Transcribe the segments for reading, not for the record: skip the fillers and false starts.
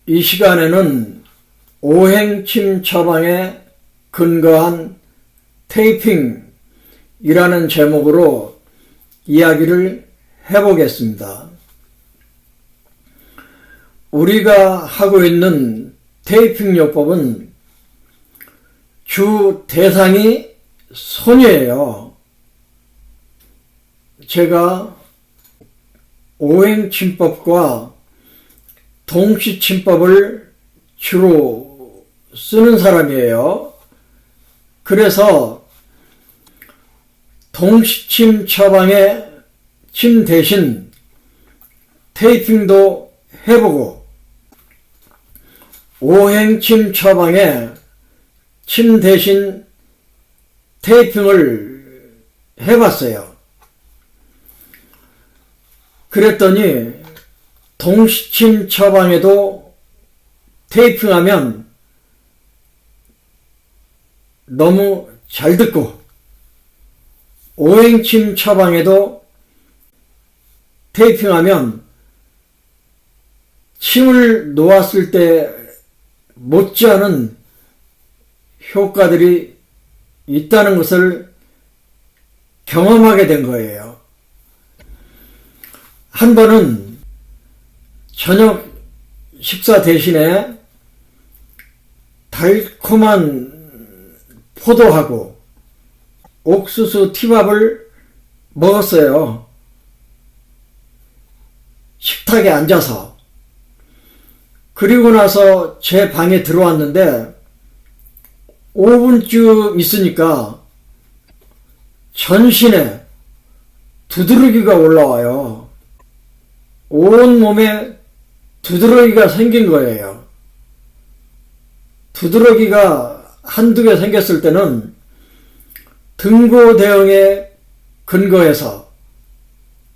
이 시간에는 오행침 처방에 근거한 테이핑이라는 제목으로 이야기를 해보겠습니다. 우리가 하고 있는 테이핑요법은 주 대상이 손이에요. 제가 오행침법과 동시침법을 주로 쓰는 사람이에요. 그래서 동시침 처방에 침 대신 테이핑도 해보고 오행침 처방에 침 대신 테이핑을 해봤어요. 그랬더니 동시침 처방에도 테이핑하면 너무 잘 듣고 오행침 처방에도 테이핑하면 침을 놓았을 때 못지않은 효과들이 있다는 것을 경험하게 된 거예요. 한 번은 저녁 식사 대신에 달콤한 포도하고 옥수수 티밥을 먹었어요. 식탁에 앉아서. 그리고 나서 제 방에 들어왔는데 5분쯤 있으니까 전신에 두드러기가 올라와요. 온 몸에 두드러기가 생긴 거예요. 두드러기가 한두 개 생겼을 때는 등고 대형에 근거해서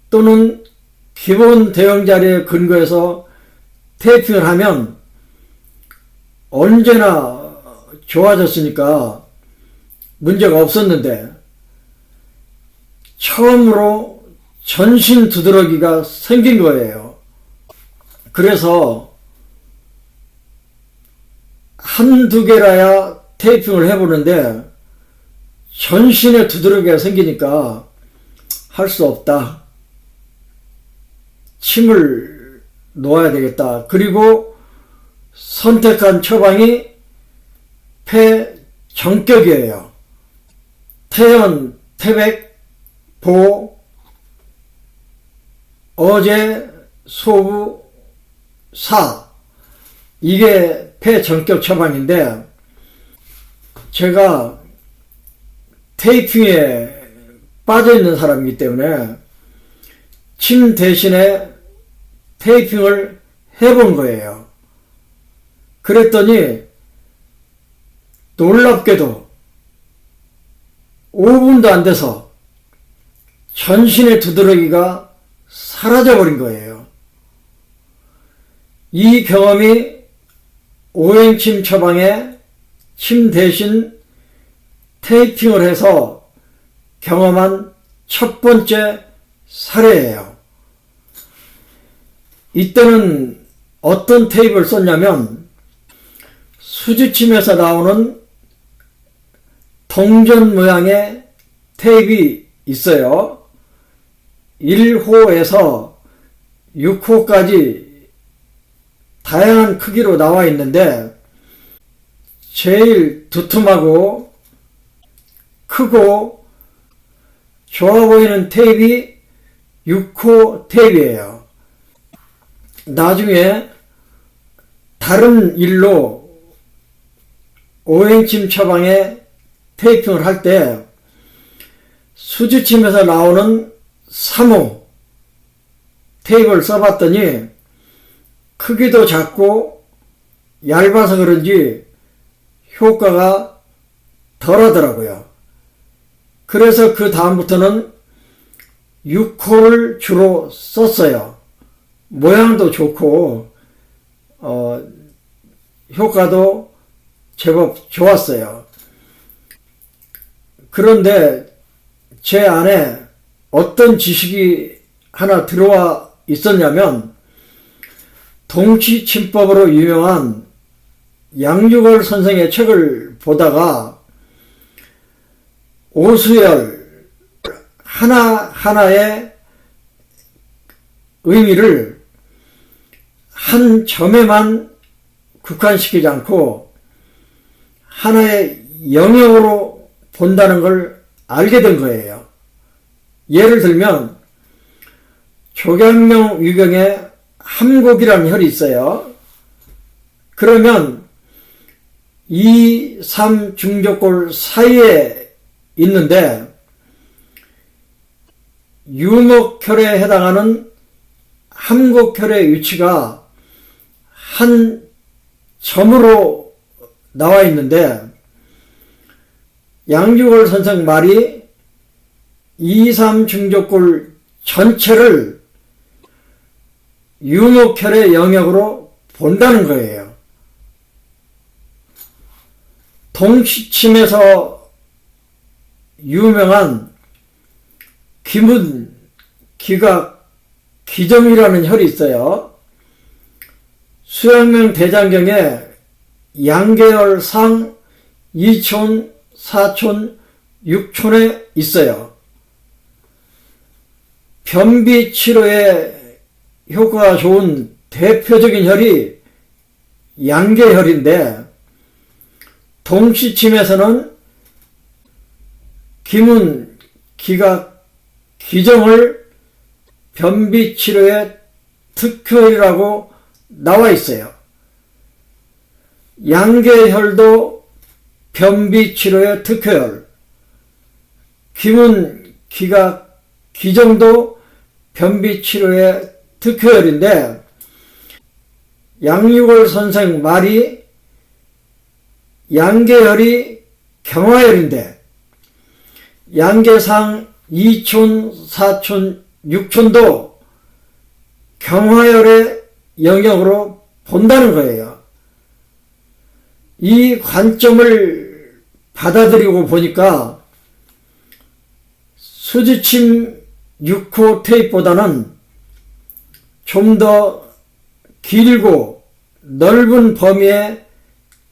또는 기본 대형 자리에 근거해서 테이핑을 하면 언제나 좋아졌으니까 문제가 없었는데 처음으로 전신 두드러기가 생긴 거예요. 그래서 한두 개라야 테이핑을 해보는데 전신에 두드러기가 생기니까 할 수 없다. 침을 놓아야 되겠다. 그리고 선택한 처방이 폐정격이에요. 태연, 태백, 보, 어제, 소부, 사. 이게 폐정격 처방인데 제가 테이핑에 빠져있는 사람이기 때문에 침 대신에 테이핑을 해본 거예요. 그랬더니 놀랍게도 5분도 안 돼서 전신의 두드러기가 사라져버린 거예요. 이 경험이 오행침 처방에 침 대신 테이핑을 해서 경험한 첫 번째 사례예요. 이때는 어떤 테이프를 썼냐면 수지침에서 나오는 동전 모양의 테이프가 있어요. 1호에서 6호까지 다양한 크기로 나와 있는데 제일 두툼하고 크고 좋아 보이는 테이프가 6호 테이프예요. 나중에 다른 일로 오행침 처방에 테이핑을 할 때 수지침에서 나오는 3호 테이프를 써봤더니 크기도 작고 얇아서 그런지 효과가 덜 하더라고요. 그래서 그 다음부터는 6호를 주로 썼어요. 모양도 좋고 효과도 제법 좋았어요. 그런데 제 안에 어떤 지식이 하나 들어와 있었냐면 동치침법으로 유명한 양주걸 선생의 책을 보다가 오수열 하나하나의 의미를 한 점에만 국한시키지 않고 하나의 영역으로 본다는 걸 알게 된 거예요. 예를 들면 조경명 위경에 함곡이라는 혈이 있어요. 그러면 2, 3 중족골 사이에 있는데 유목혈에 해당하는 함곡혈의 위치가 한 점으로 나와 있는데 양주걸 선생 말이 2, 3 중족골 전체를 유목혈의 영역으로 본다는 거예요. 동치침에서 유명한 기문, 기각, 기점이라는 혈이 있어요. 수양명 대장경에 양계열 상 2촌, 4촌, 6촌에 있어요. 변비 치료에 효과가 좋은 대표적인 혈이 양계혈인데 동치침에서는 기문, 기각, 기정을 변비 치료의 특효혈이라고 나와 있어요. 양계혈도 변비 치료의 특효혈, 기문, 기각, 기정도 변비 치료의 특효혈인데 양유걸 선생 말이 양계혈이 경화혈인데 양계상 2촌, 4촌, 6촌도 경화혈의 영역으로 본다는 거예요. 이 관점을 받아들이고 보니까 수지침 6호 테이프보다는 좀 더 길고 넓은 범위의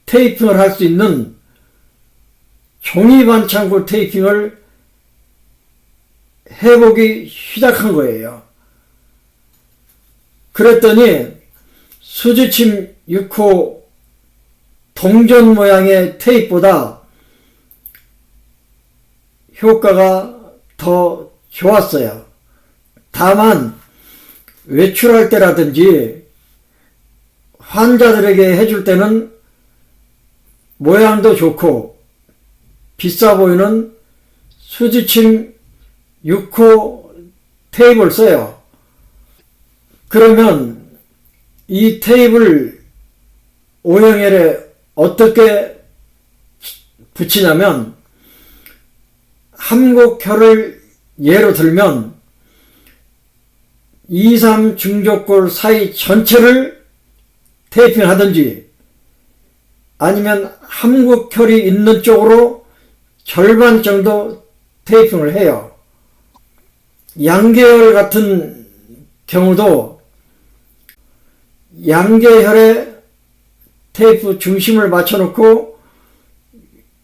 테이핑을 할 수 있는 종이반창고 테이핑을 해보기 시작한 거예요. 그랬더니 수지침 6호 동전 모양의 테이프보다 효과가 더 좋았어요. 다만 외출할 때라든지 환자들에게 해줄 때는 모양도 좋고 비싸 보이는 수지침 6호 테이프를 써요. 그러면 이 테이프를 O형혈에 어떻게 붙이냐면 함곡혈을 예로 들면 2, 3 중족골 사이 전체를 테이핑 하든지 아니면 함곡혈이 있는 쪽으로 절반 정도 테이핑을 해요. 양계혈 같은 경우도 양계혈에 테이프 중심을 맞춰놓고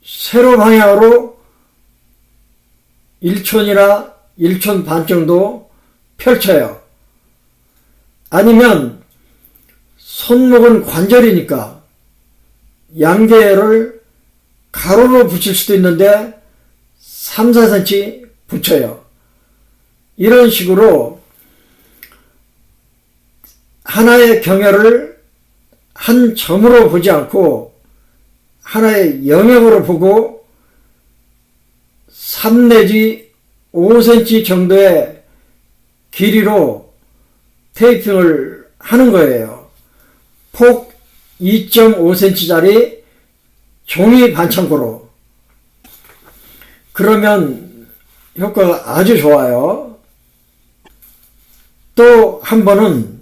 세로 방향으로 1촌이나 1촌 반 정도 펼쳐요. 아니면 손목은 관절이니까 양계혈을 가로로 붙일 수도 있는데 3, 4cm 붙여요. 이런 식으로 하나의 경혈을 한 점으로 보지 않고 하나의 영역으로 보고 3 내지 5cm 정도의 길이로 테이핑을 하는 거예요. 폭 2.5cm짜리 종이 반창고로. 그러면 효과가 아주 좋아요. 또 한 번은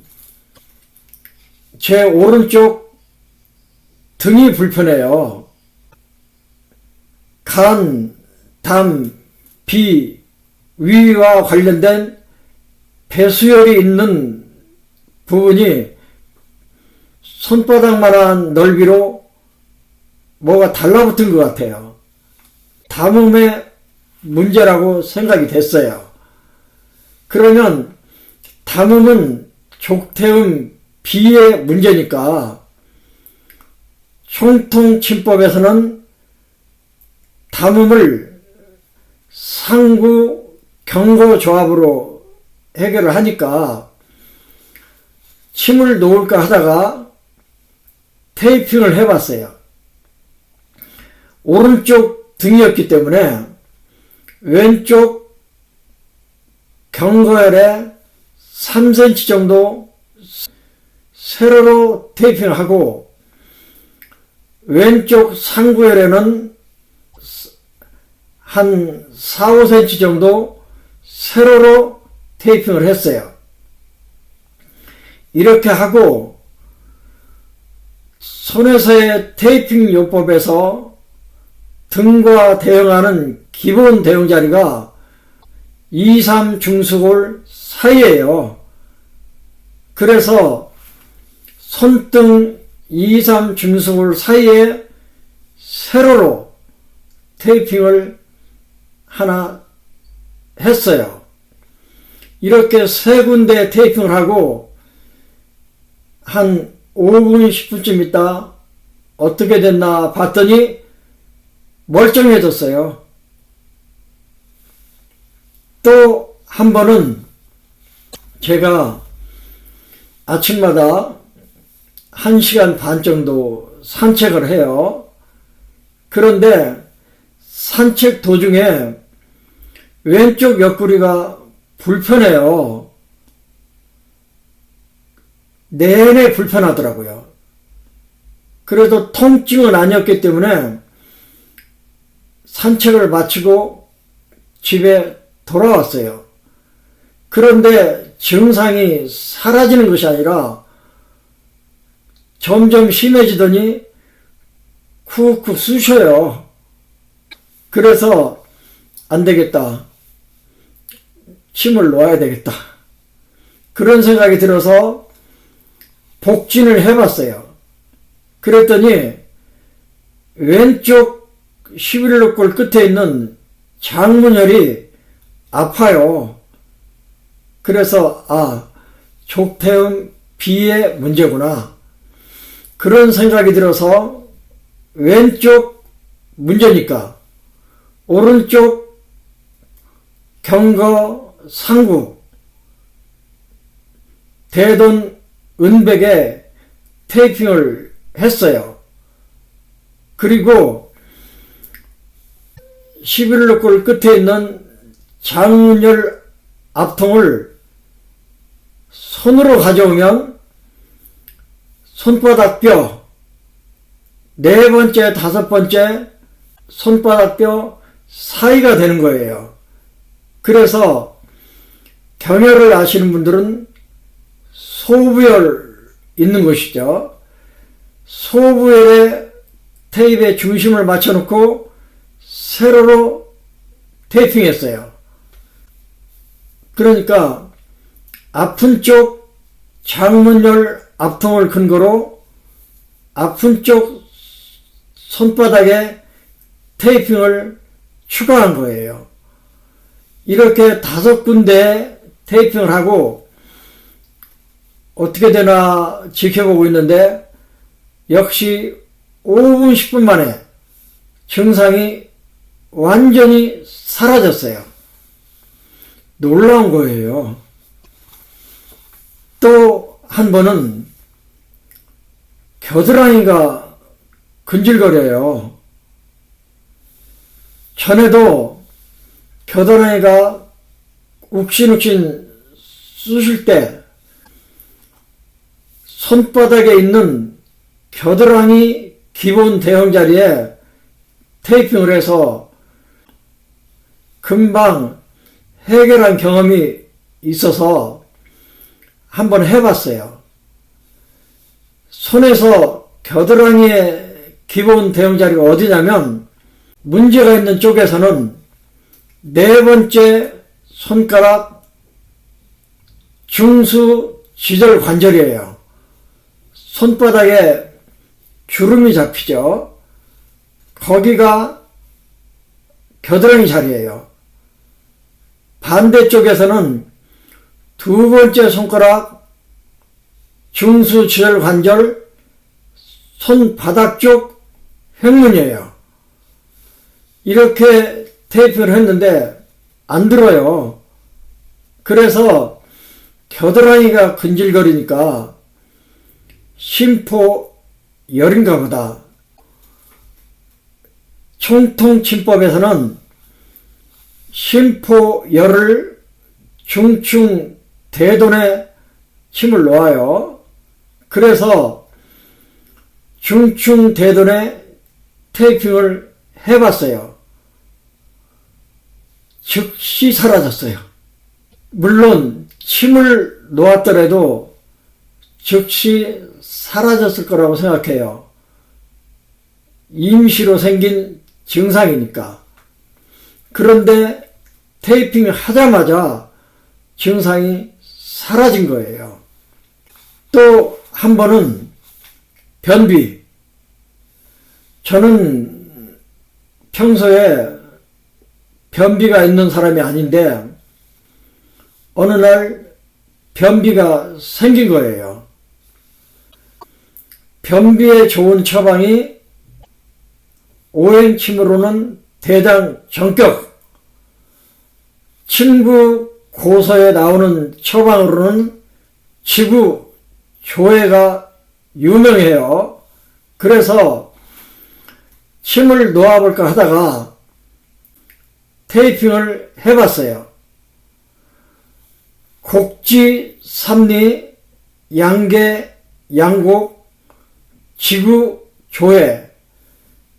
제 오른쪽 등이 불편해요. 간, 담, 비, 위와 관련된 배수혈이 있는 부분이 손바닥만한 넓이로 뭐가 달라붙은 것 같아요. 담음의 문제라고 생각이 됐어요. 그러면 담음은 족태음 비의 문제니까 총통침법에서는 담음을 상구 경고 조합으로 해결을 하니까 침을 놓을까 하다가 테이핑을 해봤어요. 오른쪽 등이었기 때문에 왼쪽 경거열에 3cm 정도 세로로 테이핑을 하고 왼쪽 상구열에는 한 4, 5cm 정도 세로로 테이핑을 했어요. 이렇게 하고 손에서의 테이핑 요법에서 등과 대응하는 기본 대응 자리가 2, 3 중수골 사이에요. 그래서 손등 2, 3 중수골 사이에 세로로 테이핑을 하나 했어요. 이렇게 세 군데 테이핑을 하고 한 5분, 10분쯤 있다 어떻게 됐나 봤더니 멀쩡해졌어요. 또 한 번은 제가 아침마다 1시간 반 정도 산책을 해요. 그런데 산책 도중에 왼쪽 옆구리가 불편해요. 내내 불편하더라고요. 그래도 통증은 아니었기 때문에 산책을 마치고 집에 돌아왔어요. 그런데 증상이 사라지는 것이 아니라 점점 심해지더니 쿡쿡 쑤셔요. 그래서 안 되겠다. 침을 놓아야 되겠다. 그런 생각이 들어서 복진을 해봤어요. 그랬더니 왼쪽 11肋골 끝에 있는 장문혈이 아파요. 그래서 족태음 비의 문제구나. 그런 생각이 들어서 왼쪽 문제니까 오른쪽 경거 상구 대돈 은백에 테이핑을 했어요. 그리고 11肋골 끝에 있는 장문혈 앞통을 손으로 가져오면 손바닥 뼈, 네 번째, 다섯 번째 손바닥 뼈 사이가 되는 거예요. 그래서 경혈을 아시는 분들은 소부열 있는 것이죠. 소부열에 테이프의 중심을 맞춰놓고 세로로 테이핑했어요. 그러니까 아픈 쪽 장문혈 앞통을 근거로 아픈 쪽 손바닥에 테이핑을 추가한 거예요. 이렇게 5군데 테이핑을 하고 어떻게 되나 지켜보고 있는데 역시 5분 10분 만에 증상이 완전히 사라졌어요. 놀라운 거예요. 또 한 번은 겨드랑이가 근질거려요. 전에도 겨드랑이가 욱신욱신 쑤실 때 손바닥에 있는 겨드랑이 기본 대형 자리에 테이핑을 해서 금방 해결한 경험이 있어서 한번 해봤어요. 손에서 겨드랑이의 기본 대형 자리가 어디냐면 문제가 있는 쪽에서는 네 번째 손가락 중수 지절 관절이에요. 손바닥에 주름이 잡히죠. 거기가 겨드랑이 자리예요. 반대쪽에서는 두 번째 손가락 중수지혈관절 손바닥 쪽 횡문이에요. 이렇게 테이프를 했는데 안 들어요. 그래서 겨드랑이가 근질거리니까 심포열인가 보다. 총통침법에서는 심포열을 중충 대돈에 침을 놓아요. 그래서 중충 대돈에 테이핑을 해봤어요. 즉시 사라졌어요. 물론 침을 놓았더라도 즉시 사라졌을 거라고 생각해요. 임시로 생긴 증상이니까. 그런데 테이핑을 하자마자 증상이 사라진 거예요. 또 한 번은 변비. 저는 평소에 변비가 있는 사람이 아닌데 어느 날 변비가 생긴 거예요. 변비에 좋은 처방이 오행침으로는 대장 정격, 친구 고서에 나오는 처방으로는 지구 조회가 유명해요. 그래서 침을 놓아볼까 하다가 테이핑을 해봤어요. 곡지, 삼리, 양계, 양곡, 지구, 조회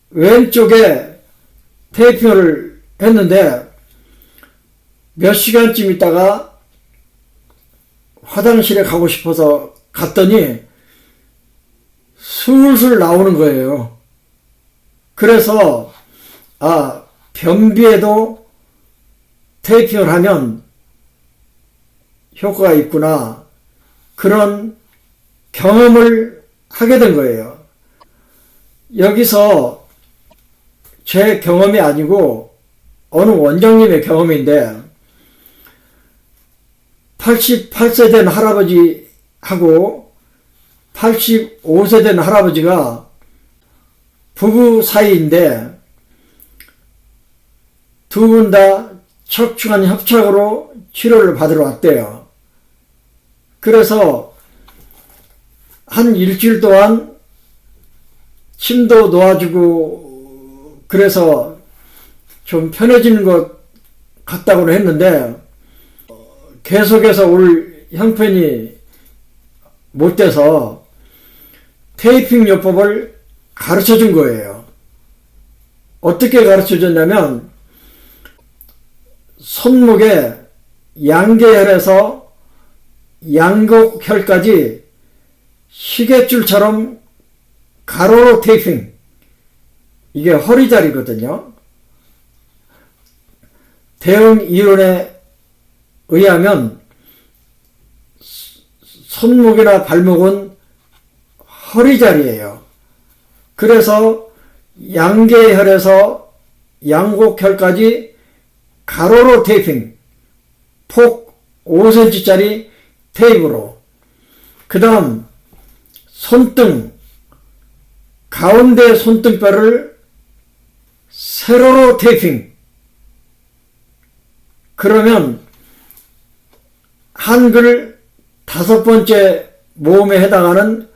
왼쪽에 테이핑을 했는데 몇 시간쯤 있다가 화장실에 가고 싶어서 갔더니 술술 나오는 거예요. 그래서 변비에도 테이핑을 하면 효과가 있구나, 그런 경험을 하게 된 거예요. 여기서 제 경험이 아니고 어느 원장님의 경험인데 88세 된 할아버지하고 85세 된 할아버지가 부부 사이인데 두 분 다 척추관 협착으로 치료를 받으러 왔대요. 그래서 한 일주일 동안 침도 놓아주고 그래서 좀 편해지는 것 같다고는 했는데 계속해서 올 형편이 못 돼서 테이핑 요법을 가르쳐 준 거예요. 어떻게 가르쳐 줬냐면 손목에 양계혈에서 양곡혈까지 시계줄처럼 가로로 테이핑. 이게 허리자리거든요. 대응 이론에 의하면 손목이나 발목은 허리자리예요. 그래서 양계혈에서 양곡혈까지 가로로 테이핑, 폭 5cm짜리 테이프로. 그 다음 손등, 가운데 손등뼈를 세로로 테이핑. 그러면 한글 5번째 모음에 해당하는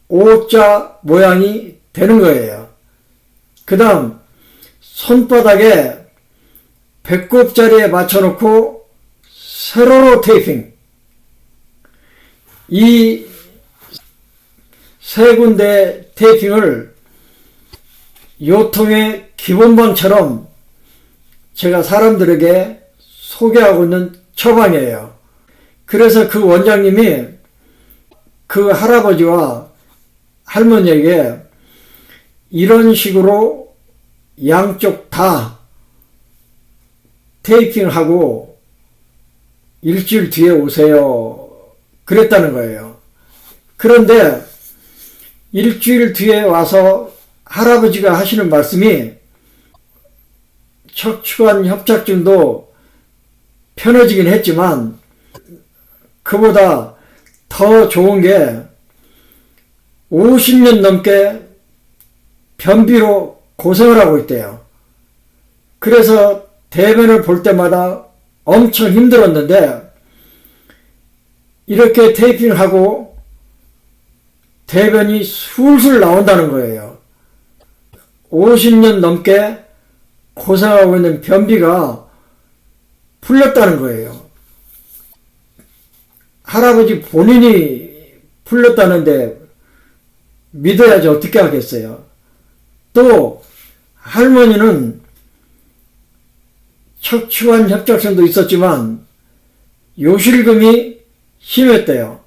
O자 모양이 되는 거예요. 그 다음 손바닥에 배꼽 자리에 맞춰놓고 세로로 테이핑. 이 세 군데 테이핑을 요통의 기본방처럼 제가 사람들에게 소개하고 있는 처방이에요. 그래서 그 원장님이 그 할아버지와 할머니에게 이런 식으로 양쪽 다 테이핑하고 일주일 뒤에 오세요, 그랬다는 거예요. 그런데 일주일 뒤에 와서 할아버지가 하시는 말씀이 척추관 협착증도 편해지긴 했지만 그보다 더 좋은 게 50년 넘게 변비로 고생을 하고 있대요. 그래서 대변을 볼 때마다 엄청 힘들었는데 이렇게 테이핑하고 대변이 술술 나온다는 거예요. 50년 넘게 고생하고 있는 변비가 풀렸다는 거예요. 할아버지 본인이 풀렸다는데 믿어야지 어떻게 하겠어요. 또 할머니는 척추관 협착증도 있었지만 요실금이 심했대요.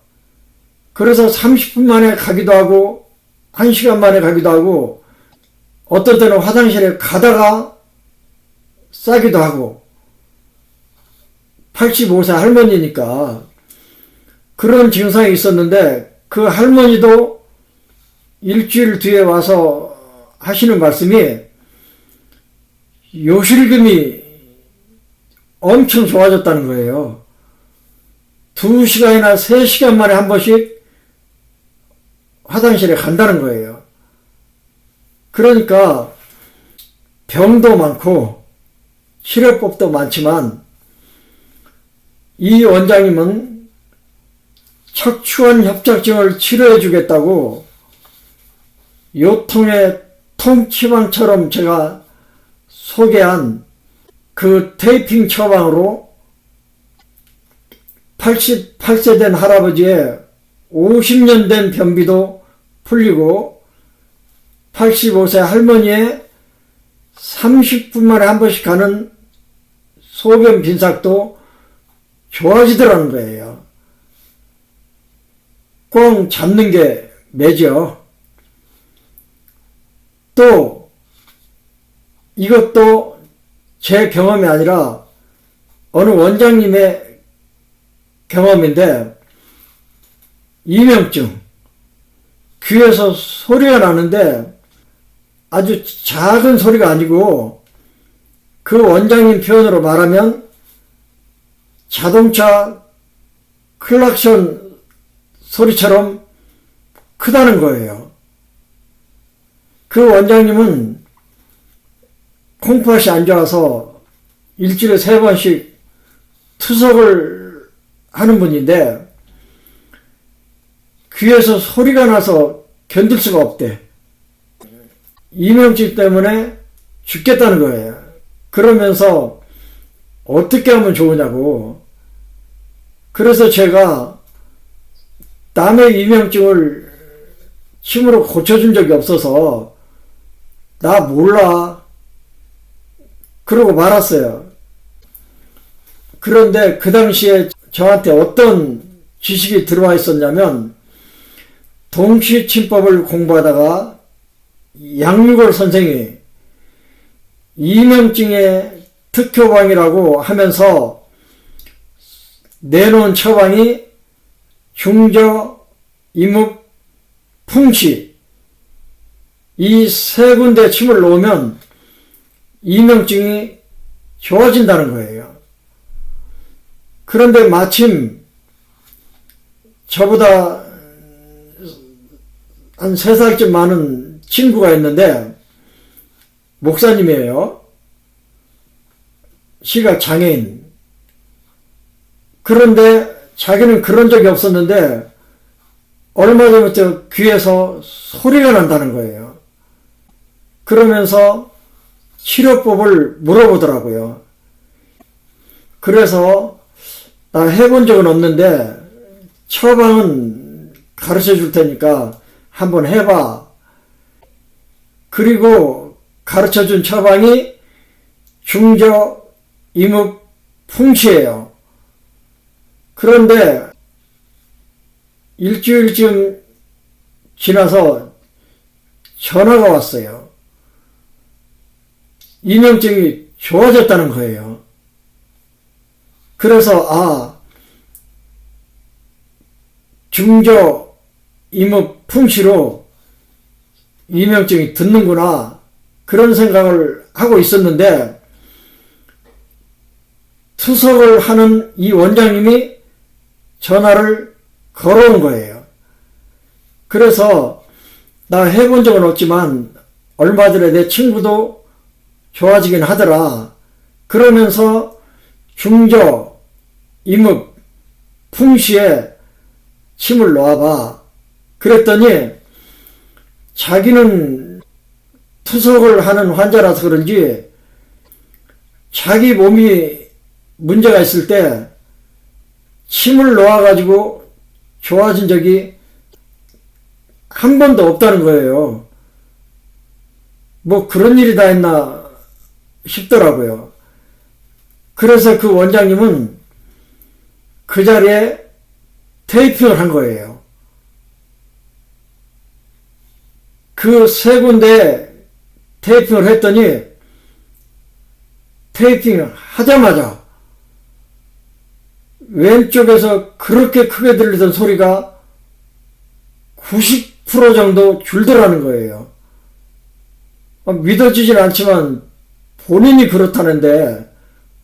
그래서 30분 만에 가기도 하고 1시간 만에 가기도 하고 어떤 때는 화장실에 가다가 싸기도 하고 85세 할머니니까 그런 증상이 있었는데 그 할머니도 일주일 뒤에 와서 하시는 말씀이 요실금이 엄청 좋아졌다는 거예요. 2시간이나 3시간 만에 한 번씩 화장실에 간다는 거예요. 그러니까 병도 많고 치료법도 많지만 이 원장님은 척추관 협착증을 치료해 주겠다고 요통의 통치방처럼 제가 소개한 그 테이핑 처방으로 88세 된 할아버지의 50년 된 변비도 풀리고 85세 할머니의 30분 만에 한 번씩 가는 소변 빈삭도 좋아지더라는 거예요. 꽁 잡는 게 매죠. 또 이것도 제 경험이 아니라 어느 원장님의 경험인데 이명증, 귀에서 소리가 나는데 아주 작은 소리가 아니고 그 원장님 표현으로 말하면 자동차 클락션 소리처럼 크다는 거예요. 그 원장님은 콩팥이 안 좋아서 일주일에 3번씩 투석을 하는 분인데 귀에서 소리가 나서 견딜 수가 없대. 이명증 때문에 죽겠다는 거예요. 그러면서 어떻게 하면 좋으냐고. 그래서 제가 남의 이명증을 침으로 고쳐준 적이 없어서 나 몰라 그러고 말았어요. 그런데 그 당시에 저한테 어떤 지식이 들어와 있었냐면 동시침법을 공부하다가 양육월 선생이 이명증의 특효방이라고 하면서 내놓은 처방이 중저, 이묵, 풍시 이 3군데 침을 놓으면 이명증이 좋아진다는 거예요. 그런데 마침 저보다 한 3살쯤 많은 친구가 있는데 목사님이에요. 시각 장애인. 그런데 자기는 그런 적이 없었는데 얼마 전부터 귀에서 소리가 난다는 거예요. 그러면서 치료법을 물어보더라고요. 그래서 나 해본 적은 없는데 처방은 가르쳐 줄 테니까 한번 해봐. 그리고 가르쳐 준 처방이 중저, 이묵, 풍시예요. 그런데 일주일쯤 지나서 전화가 왔어요. 이명증이 좋아졌다는 거예요. 그래서 중저, 이묵, 풍시로 이명증이 듣는구나 그런 생각을 하고 있었는데 투석을 하는 이 원장님이 전화를 걸어온 거예요. 그래서 나 해본 적은 없지만 얼마 전에 내 친구도 좋아지긴 하더라. 그러면서 중저, 임읍, 풍시에 침을 놓아봐. 그랬더니 자기는 투석을 하는 환자라서 그런지 자기 몸이 문제가 있을 때 침을 놓아가지고 좋아진 적이 한 번도 없다는 거예요. 뭐 그런 일이 다 했나 싶더라고요. 그래서 그 원장님은 그 자리에 테이핑을 한 거예요. 그 세 군데 테이핑을 했더니 테이핑 하자마자 왼쪽에서 그렇게 크게 들리던 소리가 90% 정도 줄더라는 거예요. 믿어지진 않지만 본인이 그렇다는데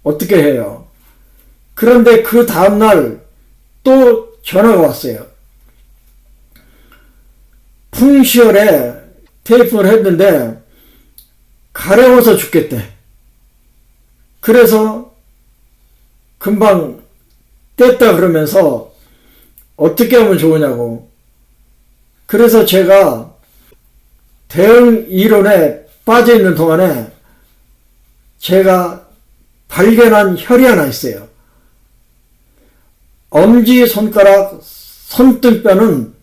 어떻게 해요? 그런데 그 다음날 또 전화가 왔어요. 풍시열에 테이프를 했는데 가려워서 죽겠대. 그래서 금방 뗐다 그러면서 어떻게 하면 좋으냐고. 그래서 제가 대응 이론에 빠져 있는 동안에 제가 발견한 혈이 하나 있어요. 엄지손가락 손등뼈는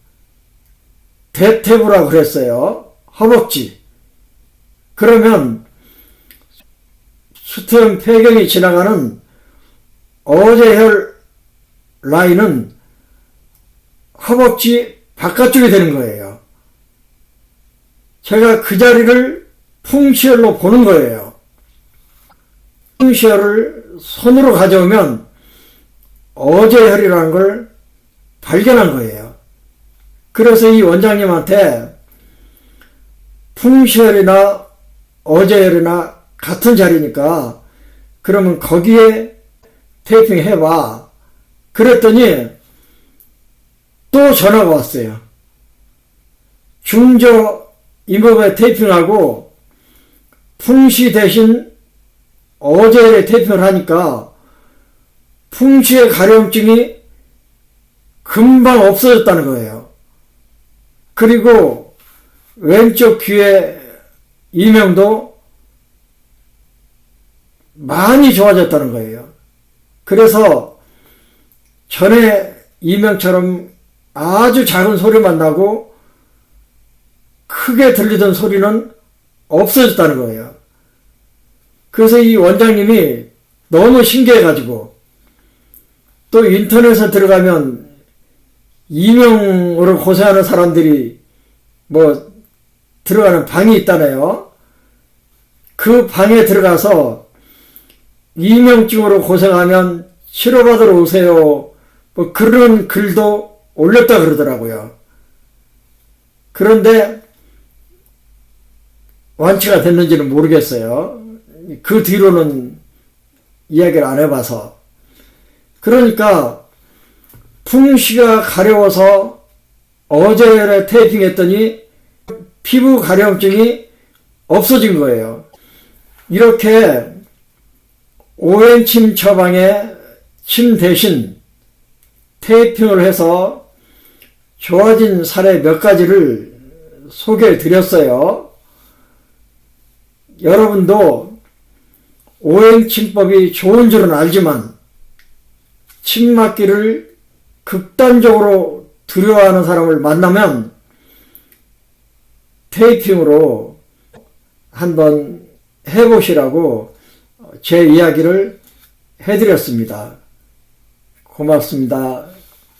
대퇴부라고 그랬어요. 허벅지. 그러면 수태형 폐경이 지나가는 어제혈 라인은 허벅지 바깥쪽이 되는 거예요. 제가 그 자리를 풍시혈로 보는 거예요. 풍시혈을 손으로 가져오면 어제혈이라는 걸 발견한 거예요. 그래서 이 원장님한테 풍시혈이나 어제혈이나 같은 자리니까 그러면 거기에 테이핑 해봐. 그랬더니 또 전화가 왔어요. 중저 임업에 테이핑하고 풍시 대신 어제혈에 테이핑을 하니까 풍시의 가려움증이 금방 없어졌다는 거예요. 그리고 왼쪽 귀의 이명도 많이 좋아졌다는 거예요. 그래서 전에 이명처럼 아주 작은 소리만 나고 크게 들리던 소리는 없어졌다는 거예요. 그래서 이 원장님이 너무 신기해가지고 또 인터넷에 들어가면 이명으로 고생하는 사람들이 뭐 들어가는 방이 있다네요. 그 방에 들어가서 이명증으로 고생하면 치료받으러 오세요. 뭐 그런 글도 올렸다 그러더라고요. 그런데 완치가 됐는지는 모르겠어요. 그 뒤로는 이야기를 안 해봐서. 그러니까 풍시가 가려워서 어제혈에 테이핑했더니 피부 가려움증이 없어진 거예요. 이렇게 오행침 처방에 침 대신 테이핑을 해서 좋아진 사례 몇 가지를 소개해 드렸어요. 여러분도 오행침법이 좋은 줄은 알지만 침 맞기를 극단적으로 두려워하는 사람을 만나면 테이핑으로 한번 해보시라고 제 이야기를 해드렸습니다. 고맙습니다.